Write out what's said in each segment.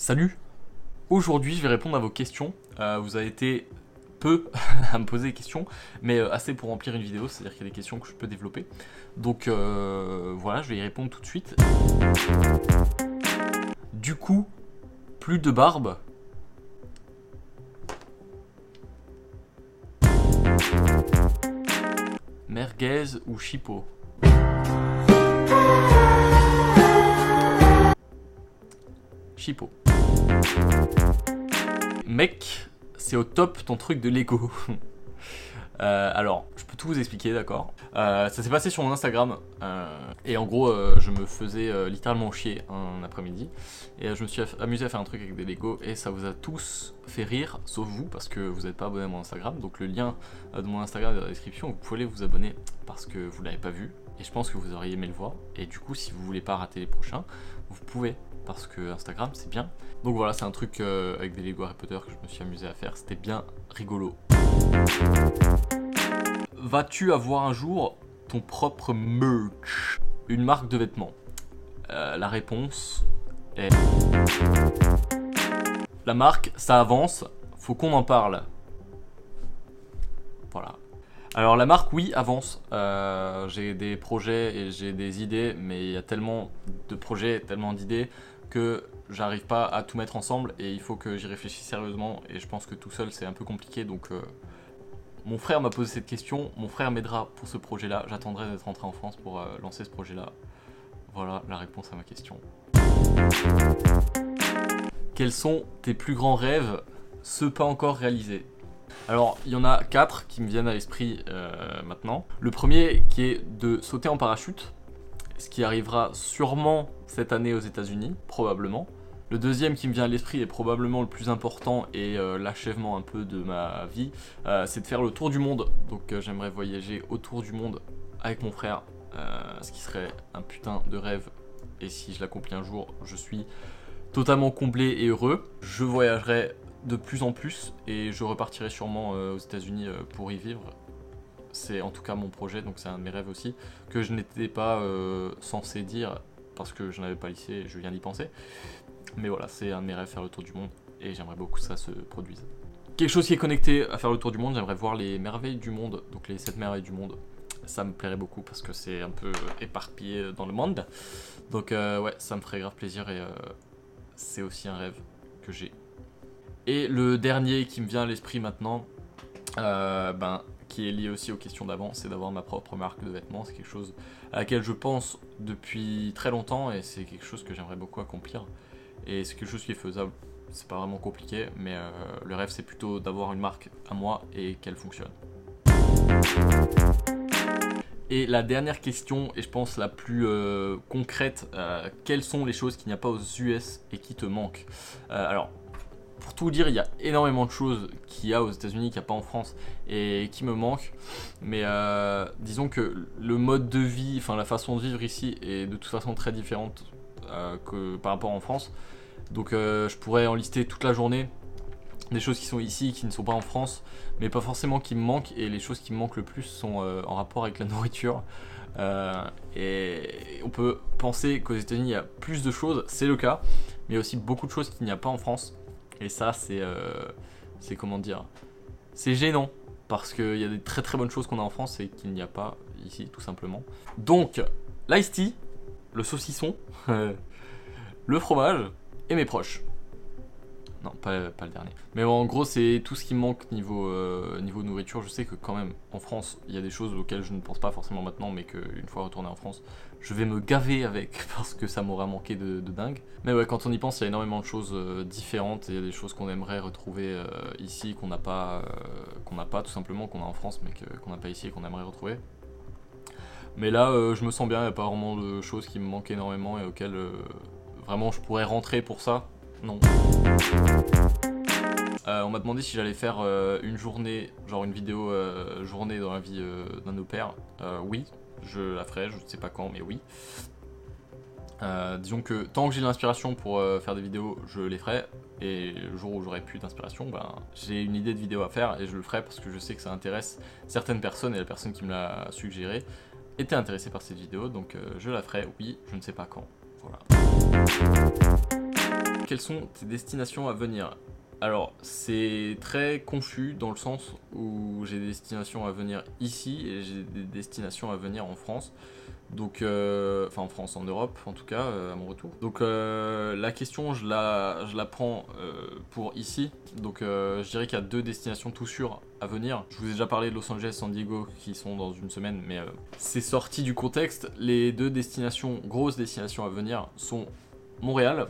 Salut! Aujourd'hui, je vais répondre à vos questions. Vous avez été peu à me poser des questions, mais assez pour remplir une vidéo, c'est-à-dire qu'il y a des questions que je peux développer. Donc voilà, je vais y répondre tout de suite. Du coup, plus de barbe. Merguez ou chipot? Chipot. Mec, c'est au top ton truc de Lego. Alors, je peux tout vous expliquer, d'accord. Ça s'est passé sur mon Instagram, et en gros, je me faisais littéralement chier un après-midi, et je me suis amusé à faire un truc avec des Lego, et ça vous a tous fait rire, sauf vous, parce que vous n'êtes pas abonné à mon Instagram, donc le lien de mon Instagram est dans la description, vous pouvez aller vous abonner, parce que vous l'avez pas vu, et je pense que vous auriez aimé le voir, et du coup, si vous voulez pas rater les prochains, vous pouvez, parce que Instagram, c'est bien. Donc voilà, c'est un truc avec des Lego Harry Potter que je me suis amusé à faire, c'était bien rigolo. Vas-tu avoir un jour ton propre merch, une marque de vêtements? La réponse est... La marque, ça avance, faut qu'on en parle. Voilà. Alors la marque, oui, avance. J'ai des projets et j'ai des idées, mais il y a tellement de projets, tellement d'idées que j'arrive pas à tout mettre ensemble et il faut que j'y réfléchisse sérieusement et je pense que tout seul c'est un peu compliqué, donc mon frère m'a posé cette question, mon frère m'aidera pour ce projet-là, j'attendrai d'être rentré en France pour lancer ce projet-là. Voilà la réponse à ma question. Quels sont tes plus grands rêves, ceux pas encore réalisés? Alors, il y en a 4 qui me viennent à l'esprit maintenant. Le premier qui est de sauter en parachute, ce qui arrivera sûrement cette année aux États-Unis, probablement. Le deuxième qui me vient à l'esprit est probablement le plus important et l'achèvement un peu de ma vie, c'est de faire le tour du monde. Donc j'aimerais voyager autour du monde avec mon frère, ce qui serait un putain de rêve. Et si je l'accomplis un jour, je suis totalement comblé et heureux. Je voyagerai de plus en plus et je repartirai sûrement aux États-Unis pour y vivre. C'est en tout cas mon projet, donc c'est un de mes rêves aussi, que je n'étais pas censé dire parce que je n'avais pas lycée et je viens d'y penser. Mais voilà, c'est un de mes rêves, faire le tour du monde, et j'aimerais beaucoup que ça se produise. Quelque chose qui est connecté à faire le tour du monde, j'aimerais voir les merveilles du monde, donc les 7 merveilles du monde. Ça me plairait beaucoup parce que c'est un peu éparpillé dans le monde. Donc ouais, ça me ferait grave plaisir et c'est aussi un rêve que j'ai. Et le dernier qui me vient à l'esprit maintenant, qui est lié aussi aux questions d'avant, c'est d'avoir ma propre marque de vêtements. C'est quelque chose à laquelle je pense depuis très longtemps et c'est quelque chose que j'aimerais beaucoup accomplir. Et c'est quelque chose qui est faisable, c'est pas vraiment compliqué, mais le rêve c'est plutôt d'avoir une marque à moi et qu'elle fonctionne. Et la dernière question, et je pense la plus concrète, quelles sont les choses qu'il n'y a pas aux US et qui te manquent? Alors, pour tout vous dire, il y a énormément de choses qu'il y a aux États-Unis, qu'il n'y a pas en France et qui me manquent. Mais disons que le mode de vie, enfin la façon de vivre ici est de toute façon très différente que par rapport en France. Donc je pourrais en lister toute la journée des choses qui sont ici, qui ne sont pas en France, mais pas forcément qui me manquent. Et les choses qui me manquent le plus sont en rapport avec la nourriture. Et on peut penser qu'aux États-Unis il y a plus de choses, c'est le cas, mais il y a aussi beaucoup de choses qu'il n'y a pas en France. Et ça, c'est comment dire, c'est gênant parce qu'il y a des très très bonnes choses qu'on a en France et qu'il n'y a pas ici, tout simplement. Donc, l'ice tea, le saucisson, le fromage et mes proches. Non, pas le dernier. Mais bon, en gros, c'est tout ce qui me manque niveau nourriture. Je sais que quand même, en France, il y a des choses auxquelles je ne pense pas forcément maintenant, mais qu'une fois retourné en France, je vais me gaver avec parce que ça m'aura manqué de dingue. Mais ouais, quand on y pense, il y a énormément de choses différentes. Il y a des choses qu'on aimerait retrouver ici, qu'on n'a pas tout simplement, qu'on a en France, mais qu'on n'a pas ici et qu'on aimerait retrouver. Mais là, je me sens bien, il n'y a pas vraiment de choses qui me manquent énormément et auxquelles vraiment je pourrais rentrer pour ça. Non. On m'a demandé si j'allais faire une journée, genre une vidéo journée dans la vie d'un au pair. Oui, je la ferai, je ne sais pas quand, mais oui. Disons que tant que j'ai de l'inspiration pour faire des vidéos, je les ferai. Et le jour où j'aurai plus d'inspiration, j'ai une idée de vidéo à faire et je le ferai parce que je sais que ça intéresse certaines personnes et la personne qui me l'a suggéré était intéressée par cette vidéo, donc je la ferai, oui, je ne sais pas quand. Voilà. quelles sont tes destinations à venir? Alors, c'est très confus dans le sens où j'ai des destinations à venir ici et j'ai des destinations à venir en France. Donc, enfin en France, en Europe en tout cas, à mon retour. Donc la question, je la prends pour ici. Donc je dirais qu'il y a 2 destinations tout sûres à venir. Je vous ai déjà parlé de Los Angeles, San Diego qui sont dans une semaine, mais c'est sorti du contexte. Les 2 destinations, grosses destinations à venir sont Montréal.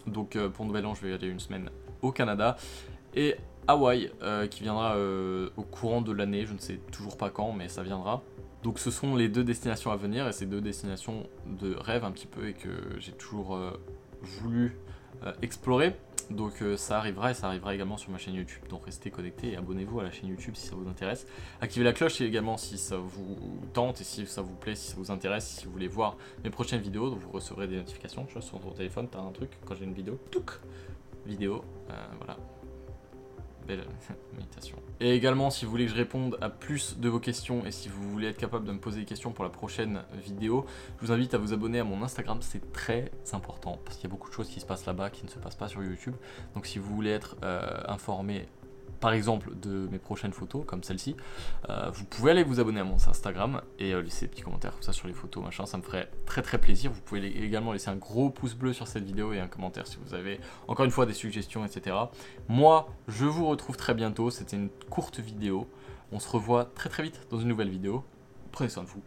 Donc pour Nouvel An, je vais aller une semaine au Canada. Et Hawaï, qui viendra au courant de l'année, je ne sais toujours pas quand, mais ça viendra. Donc ce sont les 2 destinations à venir, et c'est 2 destinations de rêve un petit peu, et que j'ai toujours voulu explorer. Donc ça arrivera, et ça arrivera également sur ma chaîne YouTube. Donc restez connectés et abonnez-vous à la chaîne YouTube si ça vous intéresse. Activez la cloche également si ça vous tente, et si ça vous plaît, si ça vous intéresse, si vous voulez voir mes prochaines vidéos. Donc vous recevrez des notifications, tu vois, sur ton téléphone, t'as un truc, quand j'ai une vidéo, touc, vidéo, voilà. Belle méditation. Et également, si vous voulez que je réponde à plus de vos questions et si vous voulez être capable de me poser des questions pour la prochaine vidéo, je vous invite à vous abonner à mon Instagram, c'est très important parce qu'il y a beaucoup de choses qui se passent là-bas qui ne se passent pas sur YouTube. Donc si vous voulez être informé par exemple de mes prochaines photos comme celle-ci, vous pouvez aller vous abonner à mon Instagram et laisser des petits commentaires comme ça sur les photos, machin, ça me ferait très très plaisir. Vous pouvez également laisser un gros pouce bleu sur cette vidéo et un commentaire si vous avez encore une fois des suggestions, etc. Moi, je vous retrouve très bientôt, c'était une courte vidéo, on se revoit très très vite dans une nouvelle vidéo, prenez soin de vous.